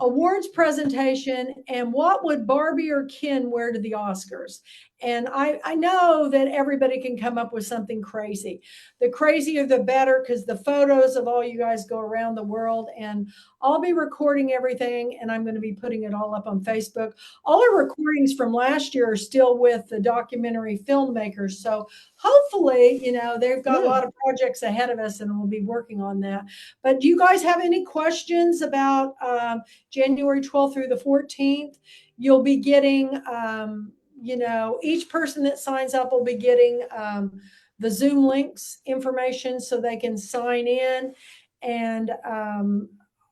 awards presentation and what would Barbie or Ken wear to the Oscars. And I know that everybody can come up with something crazy. The crazier, the better, because the photos of all you guys go around the world. And I'll be recording everything and I'm going to be putting it all up on Facebook. All our recordings from last year are still with the documentary filmmakers. So hopefully, they've got a lot of projects ahead of us and we'll be working on that. But do you guys have any questions about January 12th through the 14th? You'll be getting, each person that signs up will be getting the Zoom links information so they can sign in. And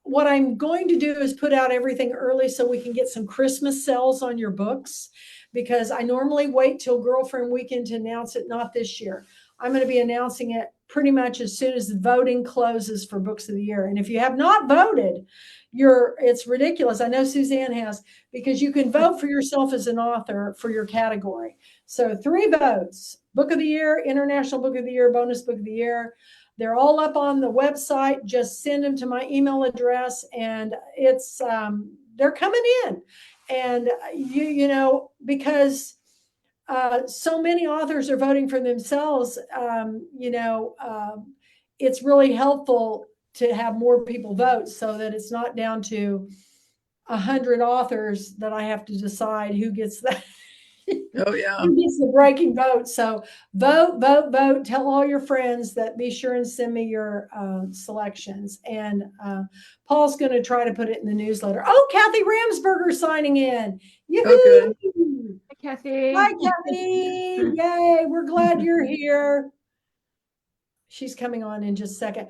what I'm going to do is put out everything early so we can get some Christmas sales on your books, because I normally wait till Girlfriend Weekend to announce it, not this year. I'm going to be announcing it pretty much as soon as the voting closes for Books of the Year. And if you have not voted, it's ridiculous. I know Suzanne has, because you can vote for yourself as an author for your category. So 3 votes: Book of the Year, International Book of the Year, Bonus Book of the Year. They're all up on the website. Just send them to my email address, and it's they're coming in. And because so many authors are voting for themselves, it's really helpful to have more people vote so that it's not down to 100 authors that I have to decide who gets that. Oh yeah. Who gets the breaking vote. So vote. Tell all your friends that. Be sure and send me your selections. And Paul's going to try to put it in the newsletter. Oh, Kathy Ramsberger signing in. Yoo-hoo! Okay. Hi, Kathy. Hi, Kathy. Yay. We're glad you're here. She's coming on in just a second.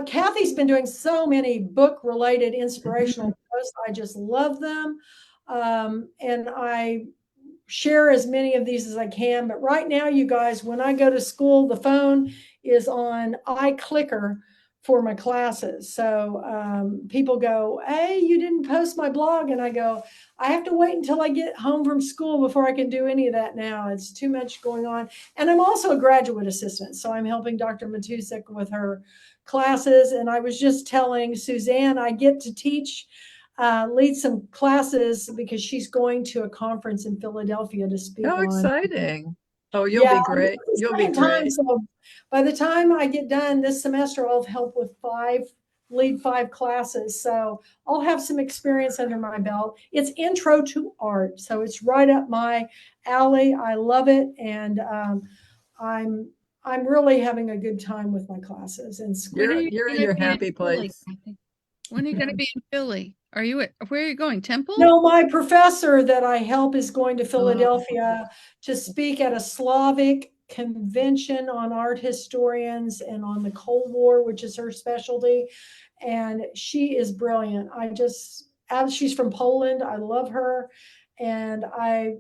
Kathy's been doing so many book-related inspirational posts. I just love them. And I share as many of these as I can. But right now, you guys, when I go to school, the phone is on iClicker for my classes. So people go, hey, you didn't post my blog. And I go, I have to wait until I get home from school before I can do any of that now. It's too much going on. And I'm also a graduate assistant. So I'm helping Dr. Matusik with her classes. And I was just telling Suzanne, I get to teach lead some classes because she's going to a conference in Philadelphia to speak How on. exciting. Oh, you'll be great. You'll be great. So by the time I get done this semester, I'll help with lead 5 classes. So I'll have some experience under my belt. It's Intro to Art. So it's right up my alley. I love it. And I'm really having a good time with my classes in school. You're in your happy place. When are you going to be in Philly? Where are you going? Temple? No, my professor that I help is going to Philadelphia to speak at a Slavic convention on art historians and on the Cold War, which is her specialty. And she is brilliant. She's from Poland. I love her. And I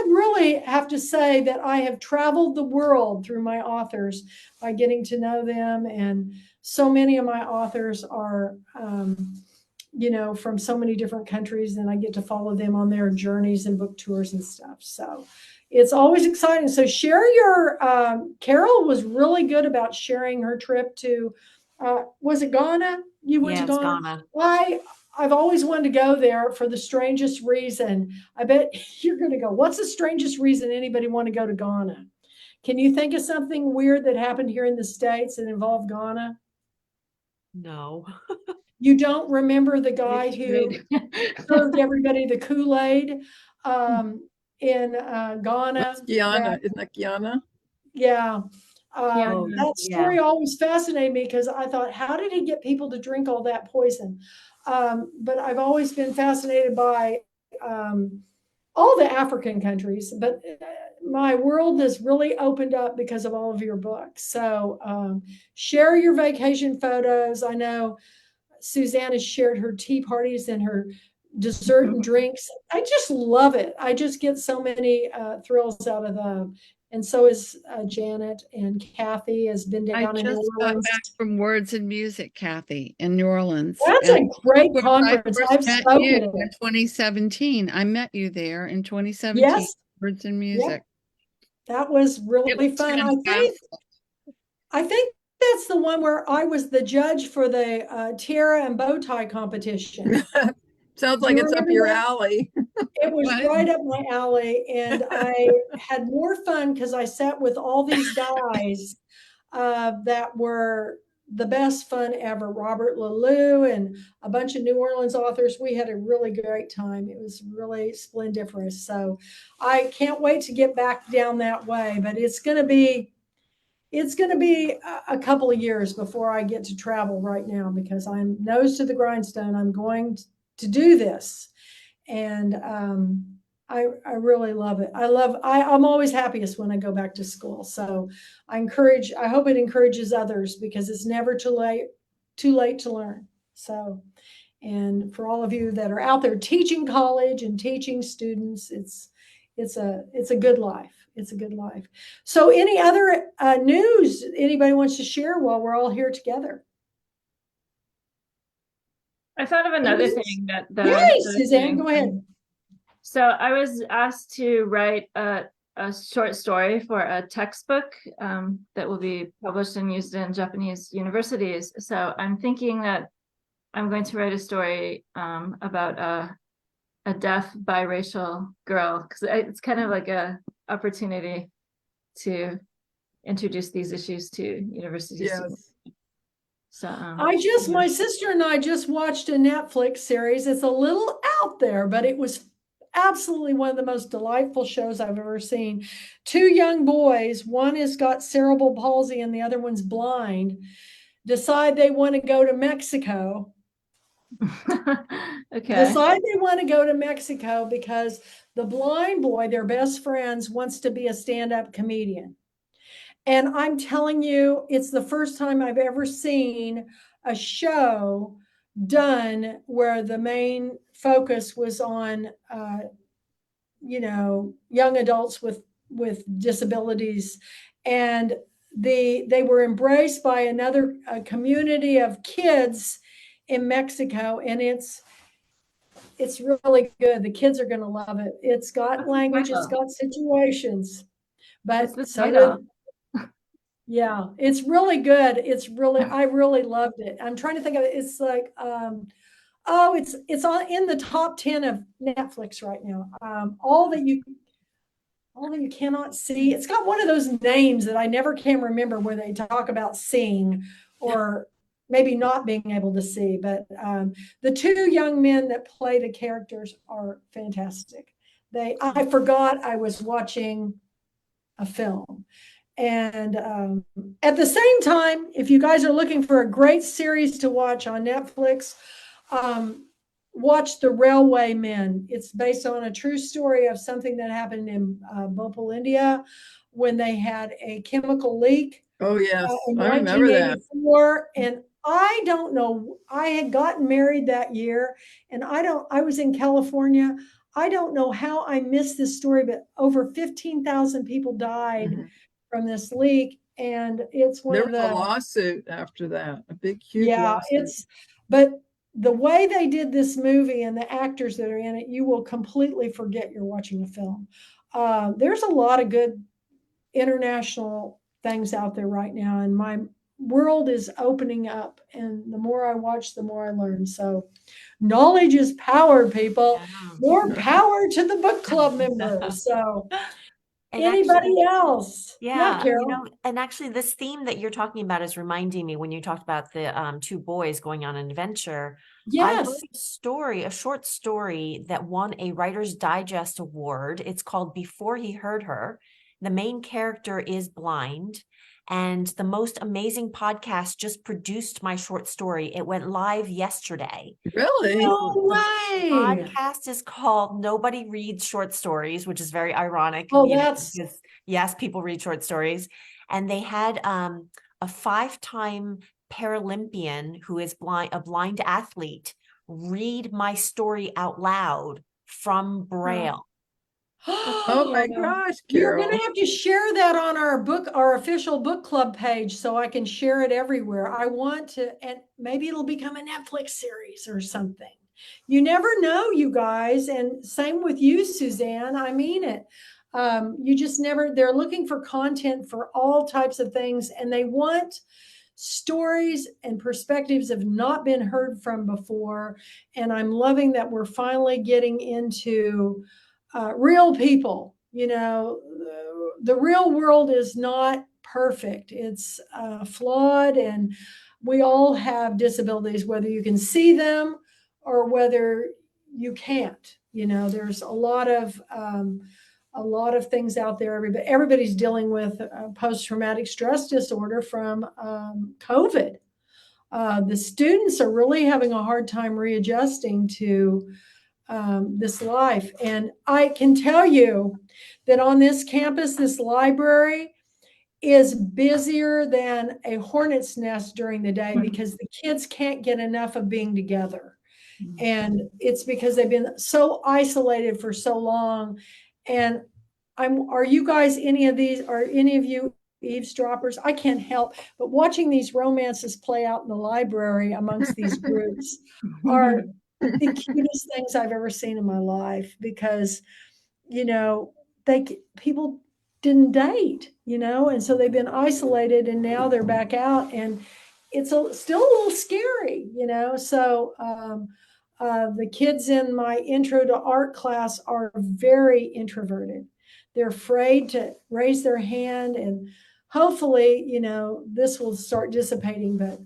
really have to say that I have traveled the world through my authors by getting to know them. And so many of my authors are, from so many different countries, and I get to follow them on their journeys and book tours and stuff. So it's always exciting. So share your, Carol was really good about sharing her trip to, was it Ghana? You went Yeah, to it's Ghana? Ghana. I've always wanted to go there for the strangest reason. I bet you're going to go. What's the strangest reason anybody want to go to Ghana? Can you think of something weird that happened here in the States that involved Ghana? No. You don't remember the guy who Great. served everybody the Kool-Aid in Ghana? That's Guyana. That, Isn't that Guyana? yeah. Yeah. Oh, That yeah. story always fascinated me because I thought, how did he get people to drink all that poison? But I've always been fascinated by all the African countries, but my world has really opened up because of all of your books. So share your vacation photos. I know Suzanne has shared her tea parties and her dessert and drinks. I just love it. I just get so many thrills out of them. And so is Janet, and Kathy has been I down in New just got Orleans. back from Words and Music, Kathy, in New Orleans. That's And a great where I conference. first I've met spoken you at in it. 2017. I met you there in 2017. Yes, Words and yeah, Music. that was It really was fun. fantastic. I think that's the one where I was the judge for the tiara and bow tie competition. Sounds Do like you it's up remember your that? alley. It was What? right up my alley, and I had more fun because I sat with all these guys that were the best fun ever. Robert Lalou and a bunch of New Orleans authors. We had a really great time. It was really splendiferous. So I can't wait to get back down that way, but it's going to be a couple of years before I get to travel right now because I'm nose to the grindstone. I'm going to do this. And I really love it. I'm always happiest when I go back to school. So I hope it encourages others because it's never too late to learn. So, and for all of you that are out there teaching college and teaching students, it's a good life. It's a good life. So any other news anybody wants to share while we're all here together? I thought of another Yes. thing that Yay, I was Suzanne, doing. go ahead. So I was asked to write a short story for a textbook that will be published and used in Japanese universities. So I'm thinking that I'm going to write a story about a deaf biracial girl because it's kind of like a opportunity to introduce these issues to university students. Yes. So My sister and I just watched a Netflix series. It's a little out there, but it was absolutely one of the most delightful shows I've ever seen. Two young boys, one has got cerebral palsy and the other one's blind, decide they want to go to Mexico. okay. Decide they want to go to Mexico because the blind boy, their best friends, wants to be a stand-up comedian. And I'm telling you, it's the first time I've ever seen a show done where the main focus was on, young adults with disabilities, and they were embraced by another community of kids in Mexico, and it's really good. The kids are going to love it. It's got language, it's got situations, What's but the so title? yeah, it's really good. I really loved it. I'm trying to think of it. It's like, it's on in the top 10 of Netflix right now. All that you cannot see. It's got one of those names that I never can remember where they talk about seeing or maybe not being able to see. But the two young men that play the characters are fantastic. I forgot I was watching a film. And at the same time, if you guys are looking for a great series to watch on Netflix, watch The Railway Men. It's based on a true story of something that happened in Bhopal, India, when they had a chemical leak Oh, yes. in I remember that. 1984. And I don't know, I had gotten married that year, and I was in California. I don't know how I missed this story, but over 15,000 people died from this leak. And it's one There of was a the, lawsuit after that, a big, huge lawsuit. but the way they did this movie and the actors that are in it, you will completely forget you're watching a film. there's a lot of good international things out there right now, and my world is opening up. And the more I watch, the more I learn. So knowledge is power, people. Yeah. More power to the book club members. So And anybody actually, else? yeah, Carol. and actually this theme that you're talking about is reminding me when you talked about the two boys going on an adventure. I Yes. heard a short story that won a Writer's Digest award. It's called Before He Heard Her. The main character is blind, and the Most Amazing podcast just produced my short story. It went live yesterday. Really? No The way. podcast is called Nobody Reads Short Stories, which is very ironic. Oh, you know, that's because yes, people read short stories. And they had a 5-time Paralympian who is a blind athlete, read my story out loud from Braille. Oh my gosh, You're Carol. going to have to share that on our official book club page so I can share it everywhere. I want to, and maybe it'll become a Netflix series or something. You never know, you guys. And same with you, Suzanne. I mean it. You just never, they're looking for content for all types of things, and they want stories and perspectives have not been heard from before. And I'm loving that we're finally getting into real people. You know, the real world is not perfect. It's flawed, and we all have disabilities, whether you can see them or whether you can't. You know, there's a lot of things out there. Everybody's dealing with post-traumatic stress disorder from COVID. The students are really having a hard time readjusting to this life. And I can tell you that on this campus, this library is busier than a hornet's nest during the day because the kids can't get enough of being together. And it's because they've been so isolated for so long. And are you guys any of you eavesdroppers? I can't help but watching these romances play out in the library amongst these groups are the cutest things I've ever seen in my life, because, you know, people didn't date, and so they've been isolated, and now they're back out, and it's still a little scary, So the kids in my intro to art class are very introverted. They're afraid to raise their hand, and hopefully, this will start dissipating. But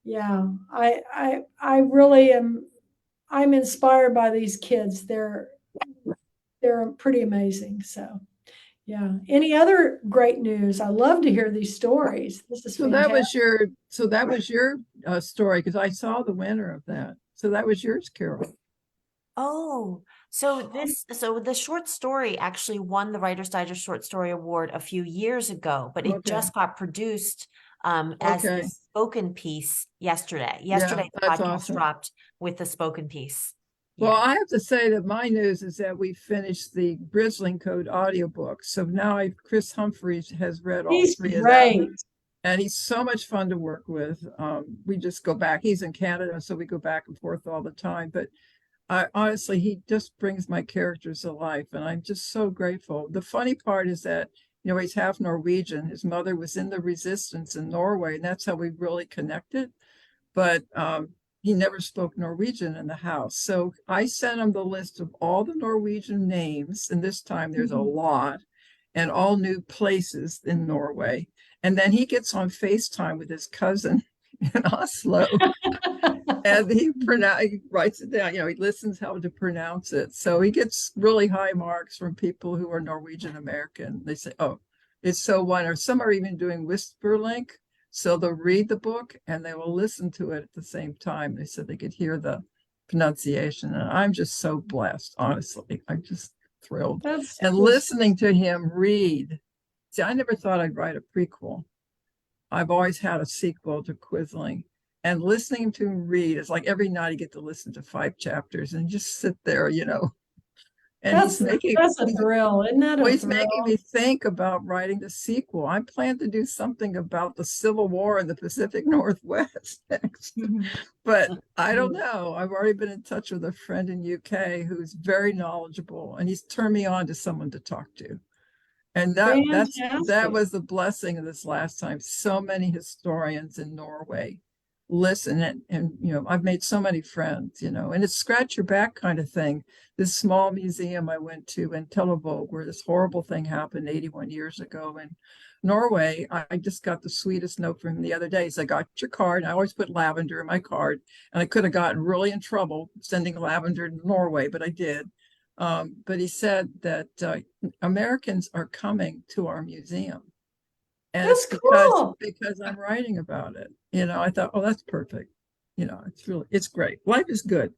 yeah, I really am. I'm inspired by these kids. They're pretty amazing. So yeah. Any other great news? I love to hear these stories. This is So fantastic. that was your story, because I saw the winner of that. So that was yours, Carol. Oh, so the short story actually won the Writer's Digest Short Story Award a few years ago, but it just got produced as a spoken piece yesterday. Yesterday, the that's podcast awesome. dropped with the spoken piece. Well, I have to say that my news is that we finished the Bridgeling Code audiobook. So now Chris Humphreys has read all He's three of great. them. And he's so much fun to work with. We just go back. He's in Canada, so we go back and forth all the time. But honestly, he just brings my characters to life, and I'm just so grateful. The funny part is that, he's half Norwegian. His mother was in the resistance in Norway, and that's how we really connected. But he never spoke Norwegian in the house. So I sent him the list of all the Norwegian names, and this time there's a lot, and all new places in Norway. And then he gets on FaceTime with his cousin in Oslo. And he writes it down, he listens how to pronounce it. So he gets really high marks from people who are Norwegian American. They say, oh, it's so wonderful. Some are even doing Whisperlink. So they'll read the book and they will listen to it at the same time. They said they could hear the pronunciation. And I'm just so blessed, honestly. I'm just thrilled. And listening to him read. See, I never thought I'd write a prequel. I've always had a sequel to Quisling. And listening to him read, it's like every night you get to listen to 5 chapters and just sit there, And That's a thrill. Isn't that well, a he's making thrill? me think about writing the sequel. I plan to do something about the Civil War in the Pacific Northwest next. But I don't know. I've already been in touch with a friend in UK who's very knowledgeable, and he's turned me on to someone to talk to. And that Fantastic. was the blessing of this last time. So many historians in Norway listen, and I've made so many friends, and it's scratch your back kind of thing. This small museum I went to in Tellevåg, where this horrible thing happened 81 years ago in Norway. I just got the sweetest note from him the other day. He said, I got your card. I always put lavender in my card, and I could have gotten really in trouble sending lavender to Norway, but I did. But he said that Americans are coming to our museum. And That's it's cool. because I'm writing about it. I thought, oh, that's perfect. It's great. Life is good.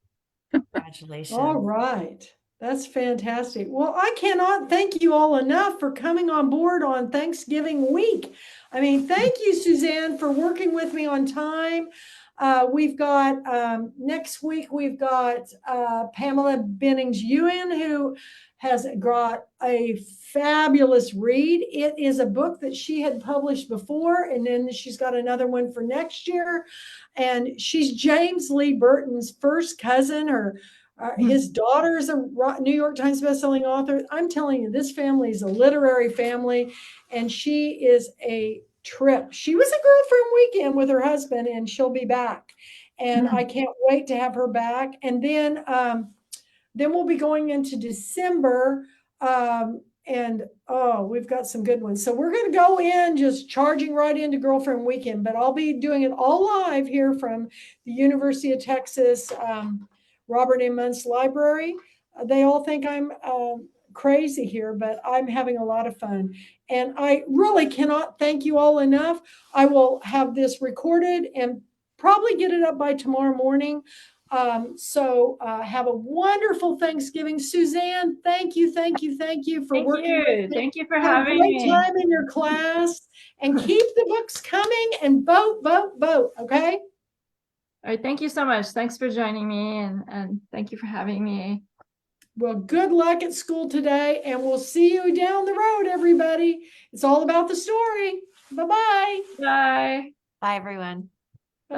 Congratulations. All right. That's fantastic. Well, I cannot thank you all enough for coming on board on Thanksgiving week. I mean, thank you, Suzanne, for working with me on time. We've got next week, we've got Pamela Bennings-Ewan, who has got a fabulous read. It is a book that she had published before, and then she's got another one for next year. And she's James Lee Burton's first cousin, or his daughter's a New York Times bestselling author. I'm telling you, this family is a literary family, and she is a trip. She was a girlfriend weekend with her husband, and she'll be back. And I can't wait to have her back. And then we'll be going into December. And we've got some good ones. So we're going to go in just charging right into Girlfriend Weekend, but I'll be doing it all live here from the University of Texas Robert M. Muntz Library. They all think I'm crazy here, but I'm having a lot of fun. And I really cannot thank you all enough. I will have this recorded and probably get it up by tomorrow morning. So have a wonderful Thanksgiving. Suzanne, thank you for working with me. Thank you for Have a having great me. time in your class, and keep the books coming, and vote, okay? All right, thank you so much. Thanks for joining me, and thank you for having me. Well, good luck at school today, and we'll see you down the road, everybody. It's all about the story. Bye-bye. Bye. Bye, everyone. Bye.